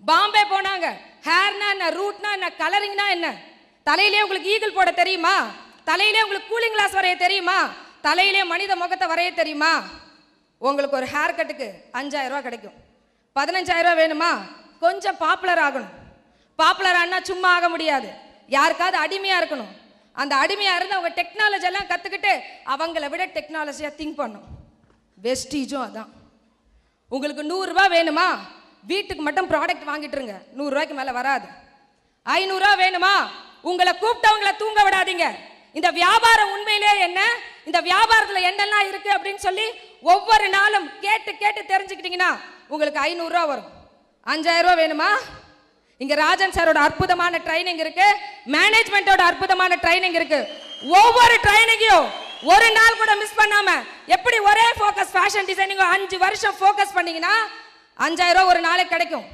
பாம்பே போனாங்க. ஹேர்னா என்ன, ரூட்னா என்ன, கலரிங்னா என்ன, தலையிலே உங்களுக்கு ஈகிள் போட தெரியுமா, தலையிலே உங்களுக்கு கூலிங் கிளாஸ் வரைய தெரியுமா, தலையிலே மனித முகத்தை வரைய தெரியுமா? உங்களுக்கு ஒரு ஹேர் கட்டுக்கு 5000 ரூபா கிடைக்கும். 15000 ரூபா வேணுமா? கொஞ்சம் பாப்புலர் ஆகணும். பாப்புலர் ஆனா சும்மா ஆக முடியாது, யாருக்காவது அடிமையா இருக்கணும். அந்த அடிமையா இருந்து அவங்க டெக்னாலஜி எல்லாம் கத்துக்கிட்டு அவங்கள விட டெக்னாலஜியா திங்க் பண்ணும். வெஸ்டீஜும் அதான். உங்களுக்கு 100 ரூபா வேணுமா? வீட்டுக்கு மட்டும் ப்ராடக்ட் வாங்கிட்டுருங்க, 100 ரூபாய்க்கு மேல வராது. 500 ரூபா வேணுமா? உங்களை கூப்பிட்டவங்களை தூங்க விடாதீங்க. இந்த வியாபாரம் உண்மையிலே என்ன, இந்த வியாபாரத்துல என்னெல்லாம் இருக்கு அப்படின்னு சொல்லி ஒவ்வொரு நாளும் கேட்டு கேட்டு தெரிஞ்சுக்கிட்டீங்கன்னா உங்களுக்கு 500 ரூபா வரும். 5000 ரூபா வேணுமா? இங்க ராஜன் சாரோட அற்புதமான ட்ரைனிங் இருக்கு, மேனேஜ்மெண்டோட அற்புதமான ட்ரைனிங் இருக்கு. ஒவ்வொரு ட்ரைனிங்கையும் ஒரு நாள் கூட மிஸ் பண்ணாம எப்படி ஒரே ஃபோக்கஸ் ஃபேஷன் டிசைனிங் 5 வருஷம் ஃபோக்கஸ் பண்ணீங்கன்னா 5000 ரூபா ஒரு நாளைக்கு கிடைக்கும்.